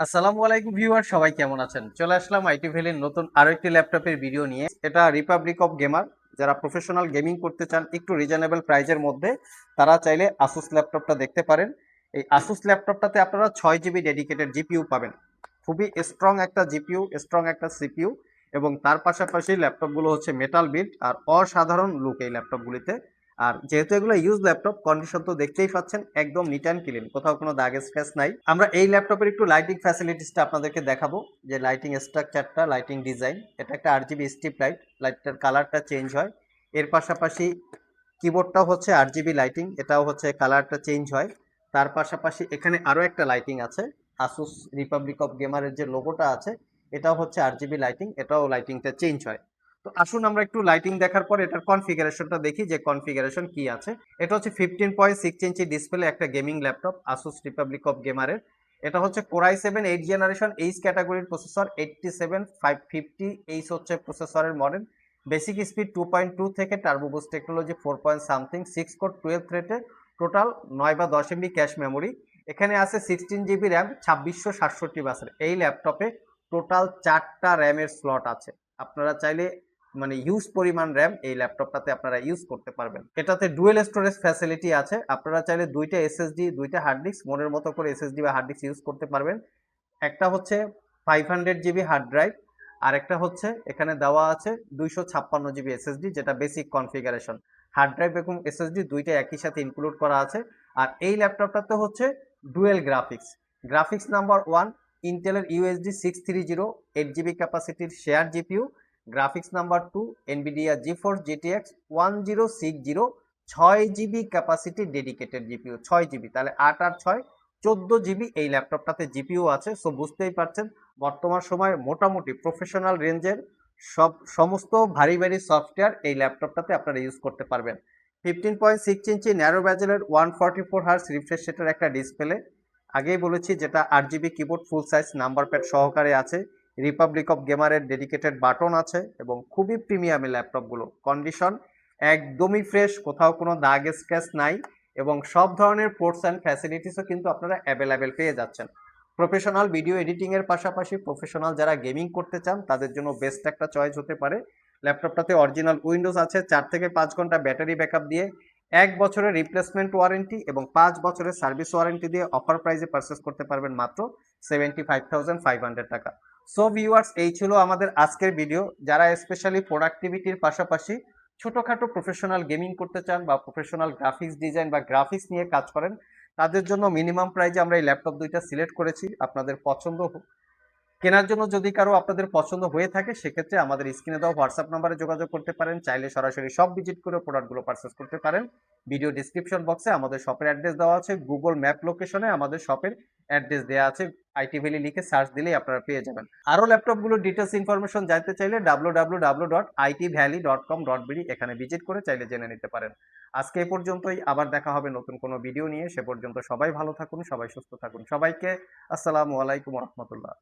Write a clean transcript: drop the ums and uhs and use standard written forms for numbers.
আসসালামু আলাইকুম ভিউয়ার, সবাই কেমন আছেন? চলে আসলাম আইটি ভ্যালির নতুন আরো একটি ল্যাপটপের ভিডিও নিয়ে। এটা রিপাবলিক অফ গেমার। যারা প্রফেশনাল গেমিং করতে চান একটু রিজনেবল প্রাইজের মধ্যে, তারা চাইলে আসুস ল্যাপটপটা দেখতে পারেন। এই আসুস ল্যাপটপটাতে আপনারা 6 জিবি ডেডিকেটেড জিপিইউ পাবেন। খুবই স্ট্রং একটা জিপিইউ, স্ট্রং একটা সিপিইউ, এবং তার পাশাপাশি ল্যাপটপগুলো হচ্ছে মেটাল বিল্ড আর অসাধারণ লুক এই ল্যাপটপগুলিতে। আর যেহেতু এগুলো ইউজ ল্যাপটপ, কন্ডিশন তো দেখতেই পাচ্ছেন, একদম নিট অ্যান্ড ক্লিন, কোথাও কোনো দাগ স্ক্র্যাচ নাই। আমরা এই ল্যাপটপের একটু লাইটিং ফ্যাসিলিটিসটা আপনাদেরকে দেখাবো, যে লাইটিং স্ট্রাকচারটা, লাইটিং ডিজাইন। এটা একটা আরজিবি স্ট্রিপ লাইট, লাইটটার কালারটা চেঞ্জ হয়। এর পাশাপাশি কিবোর্ডটাও হচ্ছে আরজিবি লাইটিং, এটাও হচ্ছে কালারটা চেঞ্জ হয়। তার পাশাপাশি এখানে আরো একটা লাইটিং আছে, আসুস রিপাবলিক অফ গেমারের যে লোগোটা আছে, এটাও হচ্ছে আরজিবি লাইটিং, এটাও লাইটিংটা চেঞ্জ হয়। তো আসুন আমরা একটু লাইটিং দেখার পর এটার কনফিগারেশনটা দেখি, যে কনফিগারেশন কি আছে। এটা হচ্ছে 15.6 ইঞ্চি ডিসপ্লে একটা gaming laptop ASUS Republic of গেমারের। এটা হচ্ছে কোরাই 7 8 জেনারেশন এইচ ক্যাটাগরির প্রসেসর, 87550 এইচ হচ্ছে প্রসেসরের মডেল। বেসিক স্পিড 2.2 থেকে turbo boost technology 4 point something, 6 core 12 থ্রেডে, টোটাল 9 বা 10 এমবি ক্যাশ মেমোরি। এখানে আছে 16 জিবি র্যাম, 2667 বাসের। এই ল্যাপটপে টোটাল 4টা র্যামের স্লট আছে। আপনারা চাইলে মানে ইউজ পরিমাণ র্যাম এই ল্যাপটপটাতে আপনারা ইউজ করতে পারবেন। এটাতে ডুয়েল স্টোরেজ ফ্যাসিলিটি আছে, আপনারা চাইলে দুইটা এসএসডি, দুইটা হার্ড ডিস্ক, মনের মতো করে এসএসডি বা হার্ড ডিস্ক ইউজ করতে পারবেন। একটা হচ্ছে 500 জিবি হার্ড ড্রাইভ, আর একটা হচ্ছে এখানে দেওয়া আছে 256 জিবি এসএসডি, যেটা বেসিক কনফিগারেশন। হার্ড ড্রাইভ এবং এসএসডি দুইটা একই সাথে ইনক্লুড করা আছে। আর এই ল্যাপটপটাতে হচ্ছে ডুয়েল গ্রাফিক্স। গ্রাফিক্স নাম্বার 1 ইন্টেলের ইউএসডি 630 8 জিবি ক্যাপাসিটির share GPU. Graphics number 2 Nvidia GeForce GTX 1060 6 GB capacity dedicated GPU, 6 GB, তাহলে 8 আর 6 14 জিবি এই ল্যাপটপটাতে জিপিইউ আছে। সো বুঝতেই পারছেন বর্তমান সময়ে মোটামুটি প্রফেশনাল রেঞ্জের সমস্ত ভারী ভারী সফটওয়্যার এই ল্যাপটপটাতে আপনারা ইউজ করতে পারবেন। 15.6 ইঞ্চি ন্যারো ব্যাজেলের 144 হার্স রিফ্রেশ রেটের একটা ডিসপ্লে, আগেই বলেছি, যেটা 8 জিবি কিবোর্ড ফুল সাইজ নাম্বার প্যাড সহকারে আছে। রিপাবলিক অফ গেমারের ডেডিকেটেড বাটন আছে, এবং খুবই প্রিমিয়াম ল্যাপটপগুলো। কন্ডিশন একদমই ফ্রেশ, কোথাও কোনো দাগ স্ক্র্যাচ নাই, এবং সব ধরনের পোর্টস অ্যান্ড ফ্যাসিলিটিসও কিন্তু আপনারা অ্যাভেলেবেল পেয়ে যাচ্ছেন। প্রফেশনাল ভিডিও এডিটিং এর পাশাপাশি প্রফেশনাল যারা গেমিং করতে চান তাদের জন্য বেস্ট একটা চয়েস হতে পারে। ল্যাপটপটাতে অরিজিনাল উইন্ডোজ আছে, 4 থেকে 5 ঘন্টা ব্যাটারি ব্যাকআপ দিয়ে, 1 বছরের রিপ্লেসমেন্ট ওয়ারেন্টি এবং 5 বছরের সার্ভিস ওয়ারেন্টি দিয়ে অফার প্রাইসে পারচেস করতে পারবেন মাত্র 75,500 টাকা। সো ভিউয়ার্স, এই ছিল আমাদের আজকের ভিডিও। যারা স্পেশালি প্রোডাক্টিভিটির পাশাপাশি ছোটখাটো প্রফেশনাল গেমিং করতে চান বা প্রফেশনাল গ্রাফিক্স ডিজাইন বা গ্রাফিক্স নিয়ে কাজ করেন, তাদের জন্য মিনিমাম প্রাইজে আমরা এই ল্যাপটপ দুইটা সিলেক্ট করেছি। আপনাদের পছন্দ কেনার জন্য যদি কারো আপনাদের পছন্দ হয়ে থাকে, সেক্ষেত্রে আমাদের স্ক্রিনে দেওয়া হোয়াটসঅ্যাপ নাম্বারে যোগাযোগ করতে পারেন। চাইলে সরাসরি শপ ভিজিট করে প্রোডাক্টগুলো পারচেস করতে পারেন। ভিডিও ডিসক্রিপশন বক্সে আমাদের শপের অ্যাড্রেস দেওয়া আছে, গুগল ম্যাপ লোকেশনে আমাদের শপের অ্যাড্রেস দেওয়া আছে। আইটি ভ্যালি লিখে সার্চ দিলেই আপনারা পেয়ে যাবেন। আরও ল্যাপটপগুলোর ডিটেলস ইনফরমেশন জানতে চাইলে www.itvalley.com.bd এখানে ভিজিট করে চাইলে জেনে নিতে পারেন। আজকে এই পর্যন্তই, আবার দেখা হবে নতুন কোনো ভিডিও নিয়ে। সে পর্যন্ত সবাই ভালো থাকুন, সবাই সুস্থ থাকুন। সবাইকে আসসালামু আলাইকুম রহমতুল্লাহ।